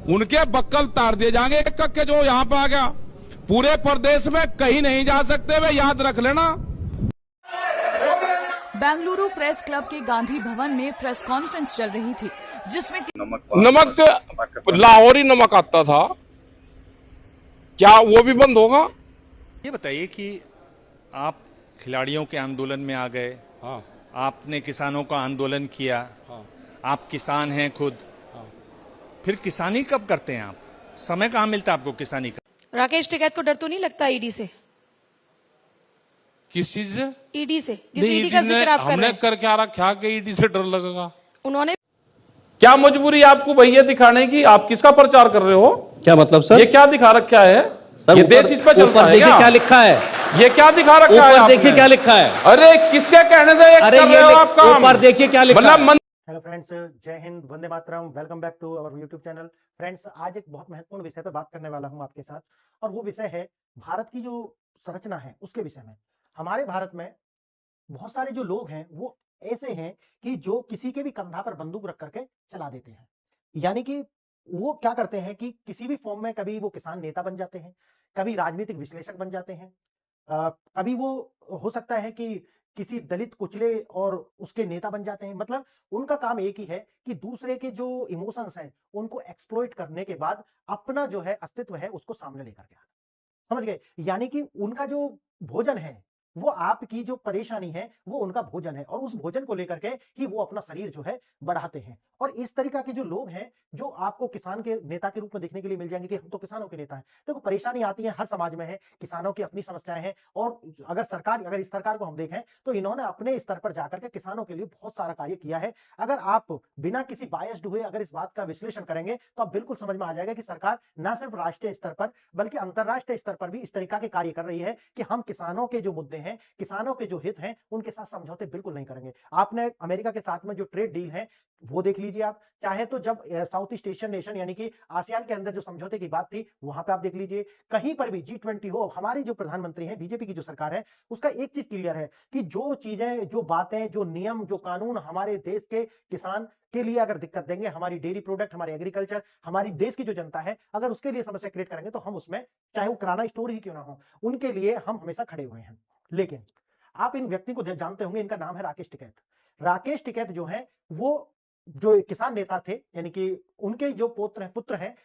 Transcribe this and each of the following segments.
उनके बक्कल तार दिए जाएंगे एक के जो यहां पे आ गया। पूरे प्रदेश में कहीं नहीं जा सकते, वे याद रख लेना। बेंगलुरु प्रेस क्लब के गांधी भवन में प्रेस कॉन्फ्रेंस चल रही थी, जिसमें नमक लाहौरी नमक आता था, क्या वो भी बंद होगा? ये बताइए कि आप खिलाड़ियों के आंदोलन में आ गए। हाँ। आपने किसानों का आंदोलन किया। हाँ। आप किसान हैं खुद। हाँ। फिर किसानी कब करते हैं आप? समय कहाँ मिलता है आपको किसानी का? राकेश टिकैत को डर तो नहीं लगता ईडी से? किस चीज से? ईडी से। किस ईडी का जिक्र आप कर रहे हमने हैं? कर क्या रखा कि ईडी से डर लगेगा? उन्होंने क्या मजबूरी आपको भैया दिखाने की? आप किसका प्रचार कर रहे हो? क्या मतलब सर? ये क्या दिखा रखा है? सर ये देश इस पे चलता है देखिए क्या? क्या लिखा है? ये क्या दिखा रखा है? ऊपर देखिए क्या लिखा है? अरे किसके कहने से ये अरे कर रहे हो ये आप काम? ऊपर देखिए क्या लिखा है? मतलब हेलो फ्रेंड्स, जय हिंद, वंदे मातरम। Welcome back to our YouTube channel. Friends, आज एक बहुत महत्वपूर्ण विषय पर बात करने वाला हूं आपके साथ, और वो विषय है भारत की जो संरचना है उसके विषय में। हमारे भारत में बहुत सारे जो लोग हैं वो ऐसे हैं कि जो किसी के भी कंधा पर बंदूक रख करके चला देते हैं। यानी कि वो क्या करते हैं कि किसी भी फॉर्म में कभी वो किसान नेता बन जाते हैं, कभी राजनीतिक विश्लेषक बन जाते हैं, कभी वो हो सकता है कि किसी दलित कुचले और उसके नेता बन जाते हैं। मतलब उनका काम एक ही है कि दूसरे के जो इमोशंस हैं उनको एक्सप्लॉइट करने के बाद अपना जो है अस्तित्व है उसको सामने लेकर के आना। समझ गए? यानी कि उनका जो भोजन है, वो आपकी जो परेशानी है वो उनका भोजन है, और उस भोजन को लेकर के ही वो अपना शरीर जो है बढ़ाते हैं। और इस तरीका के जो लोग हैं जो आपको किसान के नेता के रूप में देखने के लिए मिल जाएंगे कि हम तो किसानों के नेता हैं। देखो, परेशानी आती है, हर समाज में है, किसानों की अपनी समस्याएं हैं। और अगर इस सरकार को हम देखें तो इन्होंने अपने स्तर पर जाकर के किसानों के लिए बहुत सारा कार्य किया है। अगर आप बिना किसी बायस्ड हुए अगर इस बात का विश्लेषण करेंगे तो आप बिल्कुल समझ में आ जाएगा कि सरकार न सिर्फ राष्ट्रीय स्तर पर बल्कि अंतरराष्ट्रीय स्तर पर भी इस तरीका के कार्य कर रही है कि हम किसानों के जो मुद्दे हैं, किसानों के जो हित हैं, उनके साथ समझौते बिल्कुल नहीं करेंगे। आपने अमेरिका के साथ में जो ट्रेड डील है वो देख लीजिए आप, चाहे तो जब साउथ ईस्ट एशियन नेशन यानी कि आसियान के अंदर जो समझौते की बात थी वहां पे आप देख लीजिए, कहीं पर भी G20 हो, हमारी जो प्रधानमंत्री है, बीजेपी की जो सरकार है, उसका एक चीज क्लियर है कि जो चीजें, जो बातें, जो नियम, जो कानून हमारे देश के किसान के लिए अगर दिक्कत देंगे, हमारी डेयरी प्रोडक्ट, हमारी एग्रीकल्चर, हमारी देश की जो जनता है, अगर उसके लिए समस्या क्रिएट करेंगे तो हम उसमें, चाहे वो किराना स्टोर ही क्यों ना हो, उनके लिए हम हमेशा खड़े हुए हैं। लेकिन आप इन व्यक्ति को जानते होंगे, इनका नाम है राकेश टिकैत। राकेश टिकैत जो है वो जो किसान नेता थे, यानी कि उनके जो पुत्र हैं,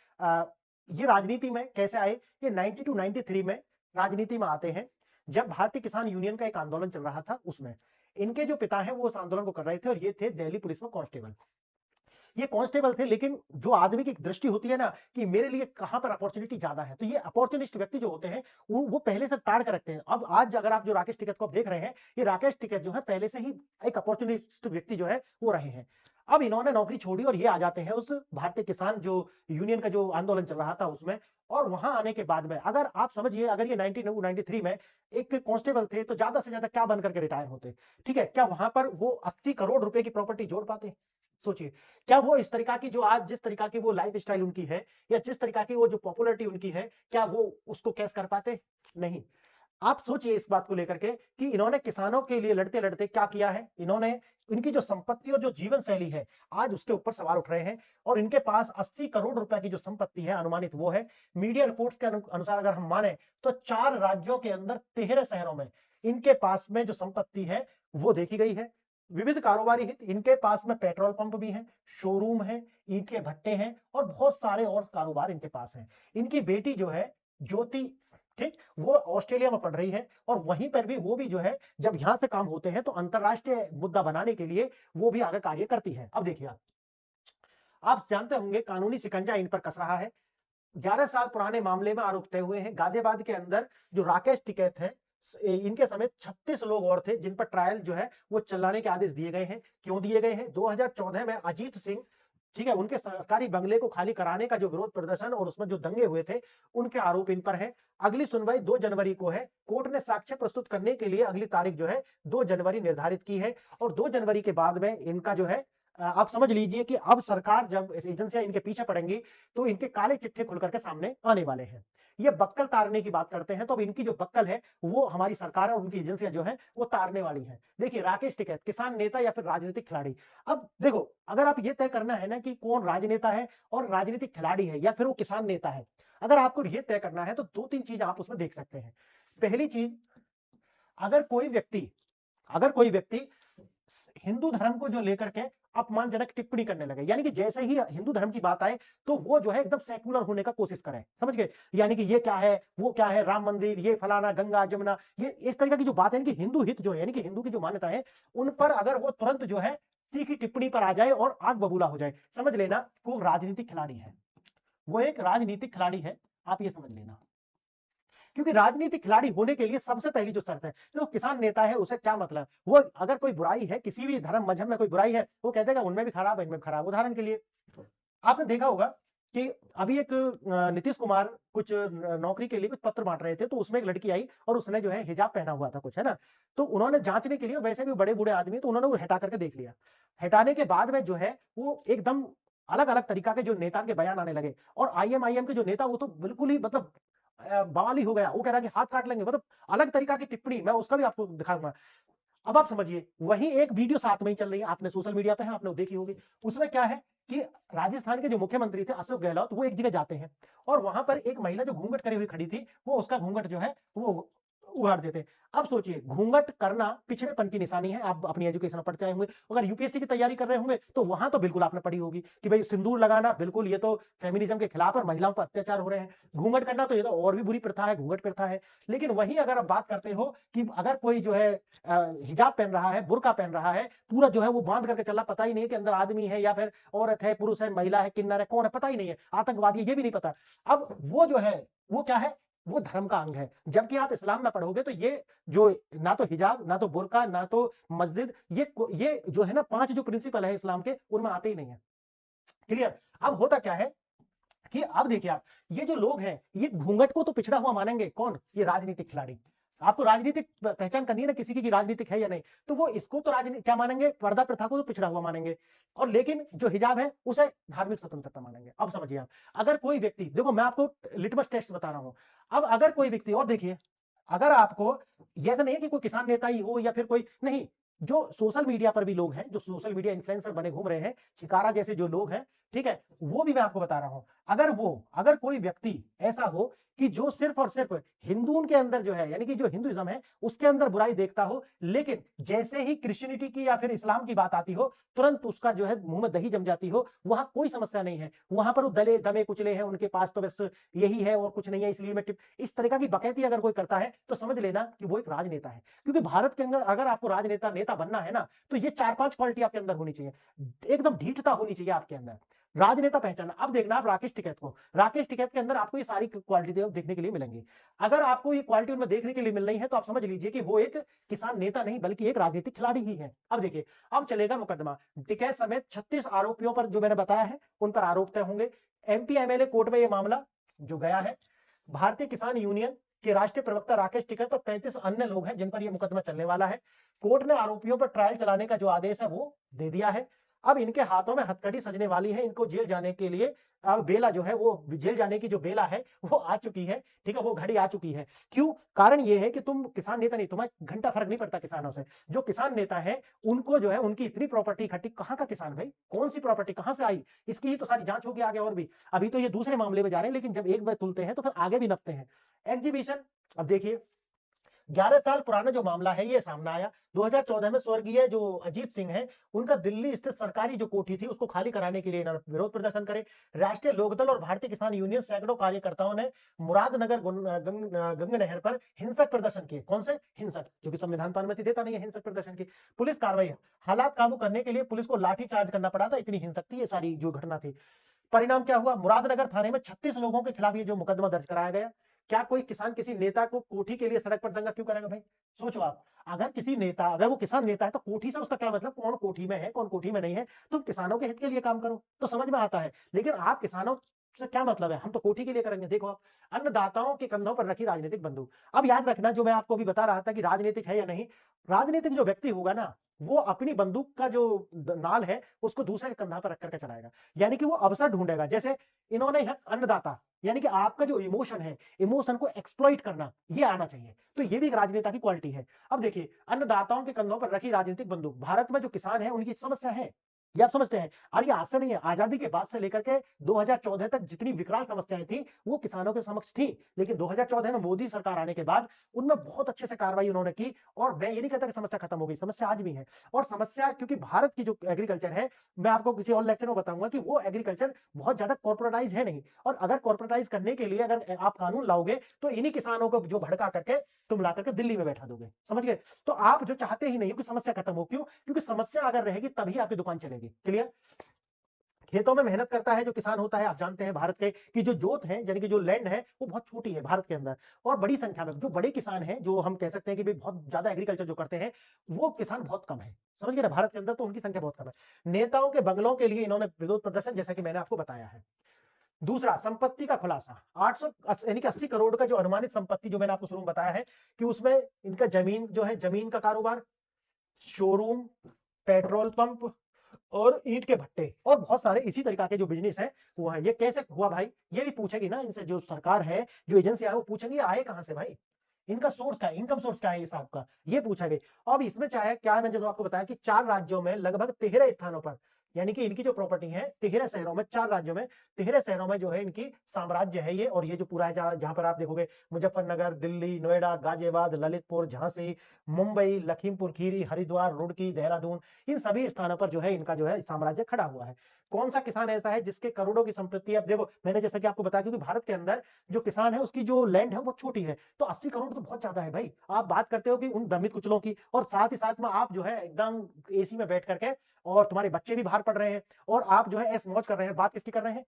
ये राजनीति में कैसे आए? ये 92-93 में राजनीति में आते हैं, जब भारतीय किसान यूनियन का एक आंदोलन चल रहा था। उसमें इनके जो पिता हैं वो उस आंदोलन को कर रहे थे, और ये थे दिल्ली पुलिस में कांस्टेबल। ये कांस्टेबल थे, लेकिन जो आदमी की दृष्टि होती है ना कि मेरे लिए कहां पर अपॉर्चुनिटी ज्यादा है, तो ये अपॉर्चुनिस्ट व्यक्ति जो होते हैं वो पहले से ताड़ कर रखते हैं। अब आज अगर आप जो राकेश टिकैत को देख रहे हैं, ये राकेश टिकैत जो है पहले से ही एक अपॉर्चुनिस्ट व्यक्ति जो है वो रहे हैं। अब इन्होंने नौकरी छोड़ी और ये आ जाते हैं उस भारतीय किसान जो यूनियन का जो आंदोलन चल रहा था उसमें। और वहां आने के बाद में अगर आप समझिए, अगर ये 1993 में एक कांस्टेबल थे तो ज्यादा से ज्यादा क्या बन करके रिटायर होते? ठीक है, क्या वहां पर वो 80 करोड़ रुपए की प्रॉपर्टी जोड़ पाते? सोचिए, क्या वो इस तरीका की जो आज जिस तरीका की वो लाइफ स्टाइल उनकी है, या जिस तरीका की वो जो पॉपुलैरिटी उनकी है, क्या वो उसको कैश कर पाते? नहीं। आप सोचिए इस बात को लेकर के कि इन्होंने किसानों के लिए लड़ते लड़ते क्या किया है। इन्होंने इनकी जो संपत्ति और जो जीवन शैली है आज उसके ऊपर सवाल उठ रहे हैं, और इनके पास 80 करोड़ रुपए की जो संपत्ति है अनुमानित वो है। मीडिया रिपोर्ट्स के अनुसार अगर हम माने तो 4 राज्यों के अंदर 13 शहरों में इनके पास में जो संपत्ति है वो देखी गई है। विविध कारोबारी हित, इनके पास में पेट्रोल पंप भी है, शोरूम है, ईंट के भट्टे हैं, और बहुत सारे और कारोबार इनके पास हैं। इनकी बेटी जो है ज्योति, ठीक, वो ऑस्ट्रेलिया में पढ़ रही है, और वहीं पर भी वो भी जो है जब यहां से काम होते हैं तो अंतरराष्ट्रीय मुद्दा बनाने के लिए वो भी आगे कार्य करती है। अब देखिए, आप जानते होंगे कानूनी शिकंजा इन पर कस रहा है। 11 साल पुराने मामले में आरोप तय हुए हैं। गाजियाबाद के अंदर जो राकेश टिकैत है, इनके समेत 36 लोग और थे जिन पर ट्रायल जो है वो चलाने के आदेश दिए गए हैं। क्यों दिए गए हैं? 2014 में अजीत सिंह, ठीक है, उनके सरकारी बंगले को खाली कराने का जो विरोध प्रदर्शन और उसमें जो दंगे हुए थे उनके आरोप इन पर है। अगली सुनवाई 2 जनवरी को है। कोर्ट ने साक्ष्य प्रस्तुत करने के लिए अगली तारीख जो है 2 जनवरी निर्धारित की है, और 2 जनवरी के बाद में इनका जो है आप समझ लीजिए कि अब सरकार जब एजेंसियां इनके पीछे पड़ेंगी तो इनके काले चिट्ठे खुल करके सामने आने वाले हैं। ये बक्कल तारने की बात करते हैं, तो अब इनकी जो बक्कल है वो हमारी सरकार और उनकी एजेंसियां जो है वो तारने वाली हैं। देखिए, राकेश टिकैत किसान नेता या फिर राजनीतिक खिलाड़ी। अब देखो, अगर आप ये तय करना है ना कि कौन राजनेता है और राजनीतिक खिलाड़ी है या फिर वो किसान नेता है, अगर आपको ये तय करना है तो 2-3 चीज आप उसमें देख सकते हैं। पहली चीज, अगर कोई व्यक्ति हिंदू धर्म को जो लेकर के अपमानजनक टिप्पणी करने लगे, यानी कि जैसे ही हिंदू धर्म की बात आए तो वो जो है एकदम सेक्युलर होने का कोशिश करे, समझ गए, यानी कि ये क्या है, वो क्या है, राम मंदिर, ये फलाना, गंगा जमुना, ये इस तरीके की जो बात है कि हिंदू हित जो है, यानी कि हिंदू की जो मान्यता है उन पर अगर वो तुरंत जो है तीखी टिप्पणी पर आ जाए और आग बबूला हो जाए, समझ लेना वो राजनीतिक खिलाड़ी है, वो एक राजनीतिक खिलाड़ी है, आप ये समझ लेना। क्योंकि राजनीतिक खिलाड़ी होने के लिए सबसे पहली जो शर्त है, जो किसान नेता है उसे क्या मतलब, वो अगर कोई बुराई है, किसी भी धर्म मजहब में कोई बुराई है, वो कहते हैं उनमें भी खराब है, इनमें भी खराब। उदाहरण के लिए आपने देखा होगा कि अभी एक नीतीश कुमार कुछ नौकरी के लिए कुछ पत्र बांट रहे थे, तो उसमें एक लड़की आई और उसने जो है हिजाब पहना हुआ था कुछ, है ना, तो उन्होंने जांचने के लिए, वैसे भी बड़े बूढ़े आदमी, तो उन्होंने वो हटा करके देख लिया। हटाने के बाद में जो है वो एकदम अलग अलग तरीका के जो नेता के बयान आने लगे, और आईएमआईएम के जो नेता वो तो बिल्कुल ही मतलब बवाली हो गया, वो कह रहा कि हाथ काट लेंगे, मतलब अलग तरीका की टिप्पणी, मैं उसका भी आपको दिखाऊंगा। अब आप समझिए, वही एक वीडियो साथ में ही चल रही है, आपने सोशल मीडिया पे है, आपने देखी होगी। उसमें क्या है कि राजस्थान के जो मुख्यमंत्री थे अशोक गहलोत, वो एक जगह जाते हैं और वहां पर एक महिला जो घूंघट करी हुई खड़ी थी, वो उसका घूंघट जो है वो उगाड़ देते हैं। अब सोचिए, घूंघट करना पिछड़ेपन की निशानी है। आप अपनी एजुकेशन में पढ़ते आए होंगे, अगर यूपीएससी की तैयारी कर रहे होंगे तो वहां तो बिल्कुल आपने पढ़ी होगी कि भाई सिंदूर लगाना बिल्कुल ये तो फेमिनिज्म के खिलाफ और महिलाओं पर अत्याचार हो रहे हैं। घूंघट करना तो ये तो और भी बुरी प्रथा है, घूंघट प्रथा है। लेकिन वहीं अगर आप बात करते हो कि अगर कोई जो है हिजाब पहन रहा है, बुर्का पहन रहा है, पूरा जो है वो बांध करके चला, पता ही नहीं है कि अंदर आदमी है या फिर औरत है, पुरुष है, महिला है, किन्नर है, कौन है, पता ही नहीं है, आतंकवादी है, ये भी नहीं पता। अब वो जो है वो क्या है, वो धर्म का अंग है। जबकि आप इस्लाम में पढ़ोगे तो ये जो ना तो हिजाब, ना तो बुर्का, ना तो मस्जिद, ये जो है ना 5 जो प्रिंसिपल है इस्लाम के, उनमें आते ही नहीं है। क्लियर? अब होता क्या है कि अब देखिए आप, ये जो लोग हैं ये घूंघट को तो पिछड़ा हुआ मानेंगे, कौन, ये राजनीतिक खिलाड़ी। आपको राजनीतिक पहचान करनी है ना किसी की राजनीतिक है या नहीं, तो वो इसको तो राजनीति क्या मानेंगे, पर्दा प्रथा को तो पिछड़ा हुआ मानेंगे, और लेकिन जो हिजाब है उसे धार्मिक स्वतंत्रता मानेंगे। अब समझिए आप, अगर कोई व्यक्ति, देखो मैं आपको लिटमस टेस्ट बता रहा हूं, अब अगर कोई व्यक्ति, और देखिए, अगर आपको, ऐसा नहीं है कि कोई किसान नेता ही हो या फिर कोई नहीं, जो सोशल मीडिया पर भी लोग हैं, जो सोशल मीडिया इन्फ्लुएंसर बने घूम रहे हैं, चिकारा जैसे जो लोग हैं, ठीक है, वो भी मैं आपको बता रहा हूं, अगर कोई व्यक्ति ऐसा हो कि जो सिर्फ और सिर्फ हिंदुओं के अंदर जो है, यानी कि जो हिंदुइज्म है उसके अंदर बुराई देखता हो, लेकिन जैसे ही क्रिश्चियनिटी की या फिर इस्लाम की बात आती हो तुरंत उसका जो है मुंह में दही जम जाती हो, वहां कोई समस्या नहीं है, वहां पर वो दले दमे कुचले हैं, उनके पास तो बस यही है और कुछ नहीं है, इसलिए मैं इस तरह की बकैती अगर कोई करता है तो समझ लेना कि वो एक राजनेता है। क्योंकि भारत के अंदर अगर आपको राजनेता नेता बनना है ना, तो ये 4-5 क्वालिटी आपके अंदर होनी चाहिए, एकदम ढीठता होनी चाहिए आपके अंदर, राजनेता पहचानना। अब देखना आप राकेश टिकैत के अंदर आपको ये सारी क्वालिटी देखने के लिए मिलेंगी। अगर आपको ये क्वालिटी उनमें देखने के लिए मिल रही है तो आप समझ लीजिए कि वो एक किसान नेता नहीं बल्कि एक राजनीतिक खिलाड़ी ही है। अब देखिए, अब चलेगा मुकदमा, टिकैत समेत 36 आरोपियों पर जो मैंने बताया है उन पर आरोप तय होंगे। एमपी एमएलए कोर्ट में ये मामला जो गया है, भारतीय किसान यूनियन के राष्ट्रीय प्रवक्ता राकेश टिकैत और 35 अन्य लोग हैं जिन पर यह मुकदमा चलने वाला है। कोर्ट ने आरोपियों पर ट्रायल चलाने का जो आदेश है वो दे दिया है। अब इनके हाथों में हथकड़ी सजने वाली है, इनको जेल जाने के लिए अब बेला जो है, वो जेल जाने की जो बेला है वो आ चुकी है, ठीक है, वो घड़ी आ चुकी है। क्यों? कारण ये है कि तुम किसान नेता नहीं, तुम्हें घंटा फर्क नहीं पड़ता किसानों से। जो किसान नेता है उनको जो है उनकी इतनी प्रॉपर्टी इकट्ठी, कहाँ का किसान भाई, कौन सी प्रॉपर्टी कहाँ से आई, इसकी ही तो सारी जांच होगी आगे। और भी अभी तो ये दूसरे मामले में जा रहे हैं, लेकिन जब एक बार तुलते हैं तो फिर आगे भी नपते हैं। एग्जीबिशन, अब देखिए 11 साल पुराना जो मामला है ये सामने आया। 2014 में स्वर्गीय जो अजीत सिंह है, उनका दिल्ली स्थित सरकारी जो कोठी थी उसको खाली कराने के लिए इन्होंने विरोध प्रदर्शन करे। राष्ट्रीय लोकदल और भारतीय किसान यूनियन सैकड़ों कार्यकर्ताओं ने मुरादनगर गंग नहर पर हिंसक प्रदर्शन किए। कौन से हिंसक? जो कि संविधान तो अनुमति देता नहीं है हिंसक प्रदर्शन की। पुलिस कार्रवाई, हालात काबू करने के लिए पुलिस को लाठी चार्ज करना पड़ा था, इतनी हिंसक थी ये सारी जो घटना थी। परिणाम क्या हुआ? मुरादनगर थाने में 36 लोगों के खिलाफ ये जो मुकदमा दर्ज कराया गया। क्या कोई किसान किसी नेता को कोठी के लिए सड़क पर दंगा क्यों करेगा भाई? सोचो आप, अगर किसी नेता, अगर वो किसान नेता है तो कोठी से उसका क्या मतलब, कौन कोठी में है कौन कोठी में नहीं है, तुम किसानों के हित के लिए काम करो तो समझ में आता है। लेकिन आप किसानों से क्या मतलब है, हम तो कोठी के लिए करेंगे। देखो आप, अन्नदाताओं के कंधों पर रखी राजनीतिक बंदूक। अब याद रखना, जो मैं आपको अभी बता रहा था कि राजनीतिक है या नहीं, राजनीतिक जो व्यक्ति होगा ना, वो अपनी बंदूक का जो नाल है उसको दूसरे के कंधा पर रख करके चलाएगा, यानी कि वो अवसर ढूंढेगा। जैसे इन्होंने यहाँ अन्नदाता, यानी कि आपका जो इमोशन है, इमोशन को एक्सप्लॉइट करना, ये आना चाहिए। तो ये भी एक राजनेता की क्वालिटी है। अब देखिए, अन्नदाताओं के कंधों पर रखी राजनीतिक बंदूक, भारत में जो किसान है उनकी समस्या है, ये आप समझते हैं। और ये आज से नहीं है, आजादी के बाद से लेकर के 2014 तक जितनी विकराल समस्याएं थी वो किसानों के समक्ष थी, लेकिन 2014 में मोदी सरकार आने के बाद उनमें बहुत अच्छे से कार्रवाई उन्होंने की। और मैं ये नहीं कहता कि समस्या खत्म हो गई, समस्या आज भी है। और समस्या, क्योंकि भारत की जो एग्रीकल्चर है, मैं आपको किसी और लेक्चर में बताऊंगा कि वो एग्रीकल्चर बहुत ज्यादा कॉर्पोरेटाइज है नहीं। और अगर कॉर्पोरेटाइज करने के लिए अगर आप कानून लाओगे तो इन्हीं किसानों को जो भड़का करके तुम ला करके दिल्ली में बैठा दोगे, समझ गए। तो आप जो चाहते ही नहीं हो कि समस्या खत्म हो, क्यों? क्योंकि समस्या अगर रहेगी तभी आपकी दुकान चलेगी। क्लियर? खेतों में मेहनत करता है जो किसान होता है, आप जानते हैं भारत के कि जो जोत है, यानी कि जो लैंड है, वो बहुत छोटी है भारत के अंदर। और बड़ी संख्या में जो बड़े किसान हैं, जो हम कह सकते हैं कि भाई बहुत ज्यादा एग्रीकल्चर जो करते हैं, वो किसान बहुत कम है, समझ गए ना। भारत के अंदर तो उनकी संख्या बहुत कम है। नेताओं के बंगलों के लिए इन्होंने विरोध प्रदर्शन, जैसा कि मैंने आपको बताया है। दूसरा, संपत्ति का खुलासा। 800 यानी कि 80 करोड़ का जो अनुमानित संपत्ति, जो मैंने आपको शुरू में बताया है कि उसमें इनका जमीन जो है, जमीन का कारोबार, शोरूम, पेट्रोल पंप और ईंट के भट्टे और बहुत सारे इसी तरीका के जो बिजनेस है वो है। ये कैसे हुआ भाई, ये भी पूछेगी ना इनसे, जो सरकार है, जो एजेंसी है, वो पूछेंगे आए कहां से भाई, इनका सोर्स क्या है, इनकम सोर्स क्या है, ये साहब का, ये पूछेंगे। अब इसमें चाहे क्या है, मैंने जो आपको बताया कि 4 राज्यों में लगभग 13 स्थानों पर, यानी कि इनकी जो प्रॉपर्टी है 13 शहरों में, 4 राज्यों में 13 शहरों में जो है इनकी साम्राज्य है ये। और ये जो पूरा है, जहां पर आप देखोगे मुजफ्फरनगर, दिल्ली, नोएडा, गाजियाबाद, ललितपुर, झांसी, मुंबई, लखीमपुर खीरी, हरिद्वार, रुड़की, देहरादून, इन सभी स्थानों पर जो है इनका जो है साम्राज्य खड़ा हुआ है। कौन सा किसान ऐसा है जिसके करोड़ों की संपत्ति है? अब देखो, मैंने जैसा कि आपको बताया, क्योंकि भारत के अंदर जो किसान है उसकी जो लैंड है वो छोटी है, तो 80 करोड़ तो बहुत ज्यादा है भाई। आप बात करते हो कि उन दमित कुचलों की, और साथ ही साथ में आप जो है एकदम एसी में बैठ करके, और तुम्हारे बच्चे भी बाहर पढ़ रहे हैं, और आप जो है ऐश मौज कर रहे हैं। बात किसकी कर रहे हैं?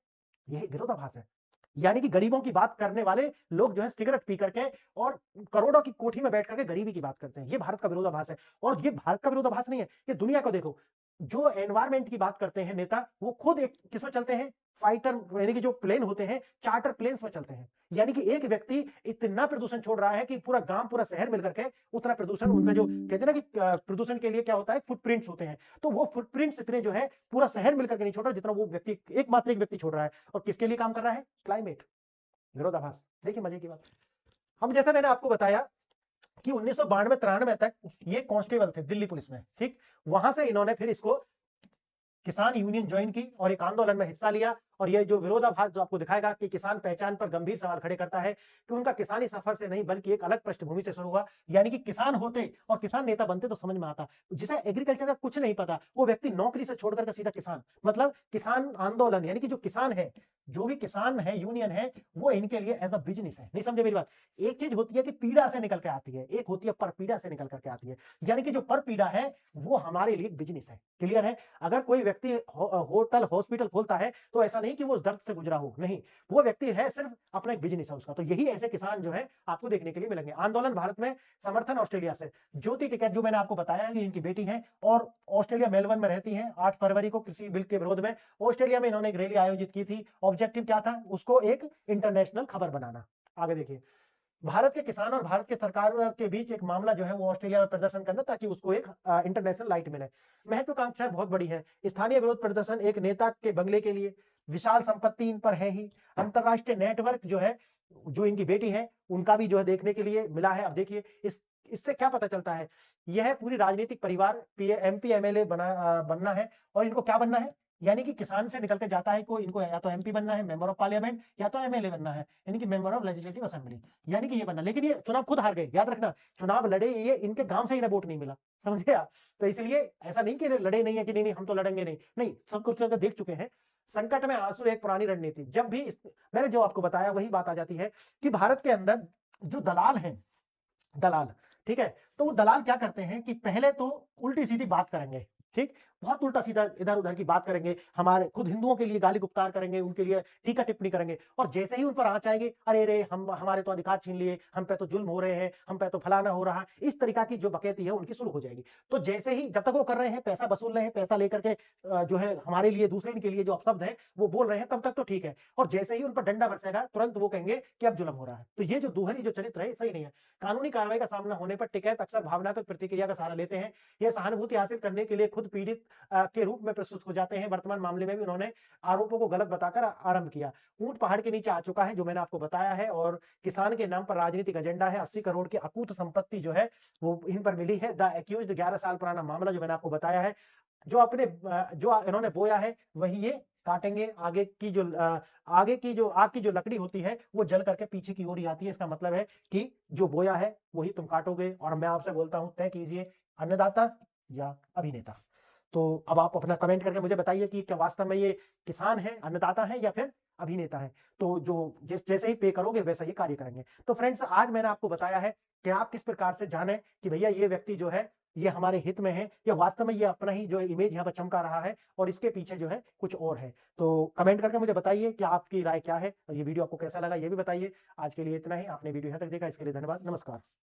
यही विरोधाभास है। यानी कि गरीबों की बात करने वाले लोग जो है सिगरेट पी करके और करोड़ों की कोठी में बैठ करके गरीबी की बात करते हैं। ये भारत का विरोधाभास है। और ये भारत का विरोधाभास नहीं है, ये दुनिया को देखो। जो एनवायरमेंट की बात करते हैं नेता, वो खुद एक किसमें चलते हैं? फाइटर, यानी कि जो प्लेन होते हैं, चार्टर प्लेन्स में चलते हैं। यानी कि एक व्यक्ति इतना प्रदूषण छोड़ रहा है कि पूरा गांव, पूरा शहर मिलकर के उतना प्रदूषण, उनका जो कहते हैं ना कि प्रदूषण के लिए क्या होता है, फुटप्रिंट्स होते हैं, तो वो फुटप्रिंट्स इतने जो है पूरा शहर मिलकर के नहीं छोड़ रहा जितना वो व्यक्ति, एकमात्र एक व्यक्ति छोड़ रहा है। और किसके लिए काम कर रहा है? क्लाइमेट, विरोधाभास। देखिए मजे की बात, हम जैसा मैंने आपको बताया कि 1992-93 तक ये कांस्टेबल थे दिल्ली पुलिस में, ठीक। वहां से इन्होंने फिर इसको किसान यूनियन ज्वाइन की और एक आंदोलन में हिस्सा लिया। और ये जो विरोधाभास जो आपको दिखाएगा कि किसान पहचान पर गंभीर सवाल खड़े करता है कि उनका किसानी सफर से नहीं बल्कि एक अलग पृष्ठभूमि से शुरू हुआ। यानी कि किसान होते और किसान नेता बनते तो समझ में आता, जिसे एग्रीकल्चर का कुछ नहीं पता, वो व्यक्ति नौकरी से छोड़कर सीधा किसान, मतलब किसान आंदोलन, यानी कि जो किसान है, जो भी किसान है, यूनियन है, वो इनके लिए एज अ बिजनेस है। नहीं समझे मेरी बात? एक चीज होती है कि पीड़ा से निकल के आती है, एक होती है पर पीड़ा से निकल करके आती है। यानी कि जो पर पीड़ा है वो हमारे लिए बिजनेस है। क्लियर है? अगर कोई व्यक्ति होटल, हॉस्पिटल खोलता है तो ऐसा नहीं कि वो उस दर्द से गुजरा हो, नहीं, वो व्यक्ति है सिर्फ अपना एक बिजनेस है उसका। तो यही ऐसे किसान जो है आपको देखने के लिए मिलेंगे। आंदोलन भारत में समर्थन ऑस्ट्रेलिया से। ज्योति टिकैत, जो मैंने आपको बताया कि इनकी बेटी है और ऑस्ट्रेलिया मेलबर्न में रहती है। 8 फरवरी को कृषि बिल के विरोध में ऑस्ट्रेलिया में इन्होंने एक रैली आयोजित की थी। ऑब्जेक्टिव क्या था? उसको एक इंटरनेशनल खबर बनाना। आगे देखिए, भारत के किसान और भारत के सरकार के बीच एक मामला जो है वो ऑस्ट्रेलिया में प्रदर्शन करना, ताकि उसको एक इंटरनेशनल लाइट मिले। महत्वाकांक्षा बहुत बड़ी है। स्थानीय विरोध प्रदर्शन एक नेता के बंगले के लिए, विशाल संपत्ति इन पर है ही। अंतरराष्ट्रीय नेटवर्क जो है, जो इनकी बेटी है, उनका भी जो है देखने के लिए मिला है। अब देखिए इससे क्या पता चलता है, यह पूरी राजनीतिक परिवार MP MLA बनना है। और इनको क्या बनना है? यानी कि किसान से निकल के जाता है कोई, इनको या तो MP बनना है, मेंबर ऑफ पार्लियामेंट, या तो MLA बनना है, यानी कि मेंबर ऑफ लेजिस्लेटिव असेंबली, यानी कि ये बनना। लेकिन ये चुनाव खुद हार गए, याद रखना। चुनाव लड़े ये, इनके गांव से ही वोट नहीं मिला, समझे आप? तो इसलिए ऐसा नहीं कि लड़े नहीं है कि नहीं हम तो लड़ेंगे नहीं, सब कुछ देख चुके हैं। संकट में आंसू एक पुरानी रणनीति। जब भी मैंने जो आपको बताया वही बात आ जाती है कि भारत के अंदर जो दलाल हैं, दलाल, ठीक है, तो वो दलाल क्या करते हैं कि पहले तो उल्टी सीधी बात करेंगे, ठीक, बहुत उल्टा सीधा इधर उधर की बात करेंगे, हमारे खुद हिंदुओं के लिए गाली गुप्तार करेंगे, उनके लिए टीका टिप्पणी करेंगे, और जैसे ही उन पर आंच आएगी, अरे रे हम हमारे तो अधिकार छीन लिए, हम पे तो जुल्म हो रहे हैं, हम पे तो फलाना हो रहा है, इस तरीका की जो बकैती है उनकी शुरू हो जाएगी। तो जैसे ही जब तक वो कर रहे हैं, पैसा वसूल रहे हैं, पैसा लेकर के जो है हमारे लिए दूसरे के लिए जो अपशब्द है वो बोल रहे हैं, तब तक तो ठीक है, और जैसे ही उन पर डंडा बरसेगा तुरंत वो कहेंगे कि अब जुल्म हो रहा है। तो ये जो दोहरी जो चरित्र है सही नहीं है। कानूनी कार्रवाई का सामना होने पर टिकैत अक्सर भावनात्मक प्रतिक्रिया का सहारा लेते हैं। यह सहानुभूति हासिल करने के लिए खुद पीड़ित के रूप में प्रस्तुत हो जाते हैं। वर्तमान मामले में भी उन्होंने आरोपों को गलत बताकर आरंभ किया। ऊंट पहाड़ के नीचे आ चुका है, जो मैंने आपको बताया है, और किसान के नाम पर राजनीतिक एजेंडा है। 80 करोड़ की अकूत संपत्ति जो है वो इन पर मिली है। द एक्यूज्ड 11 साल पुराना मामला जो मैंने आपको बताया है। जो इन्होंने बोया है वही ये काटेंगे। आगे की जो आग की जो लकड़ी होती है वो जल करके पीछे की ओर ही आती है। इसका मतलब है कि जो बोया है वही तुम काटोगे। और मैं आपसे बोलता हूं, तय कीजिए, अन्नदाता या अभिनेता। तो अब आप अपना कमेंट करके मुझे बताइए कि क्या वास्तव में ये किसान है, अन्नदाता है, या फिर अभिनेता है। तो जो जैसे ही पे करोगे वैसा ये कार्य करेंगे। तो फ्रेंड्स, आज मैंने आपको बताया है कि आप किस प्रकार से जाने कि भैया ये व्यक्ति जो है ये हमारे हित में है, या वास्तव में ये अपना ही जो इमेज यहाँ पर चमका रहा है और इसके पीछे जो है कुछ और है। तो कमेंट करके मुझे बताइए कि आपकी राय क्या है, और ये वीडियो आपको कैसा लगा ये भी बताइए। आज के लिए इतना ही। आपने वीडियो यहाँ तक देखा, इसके लिए धन्यवाद। नमस्कार।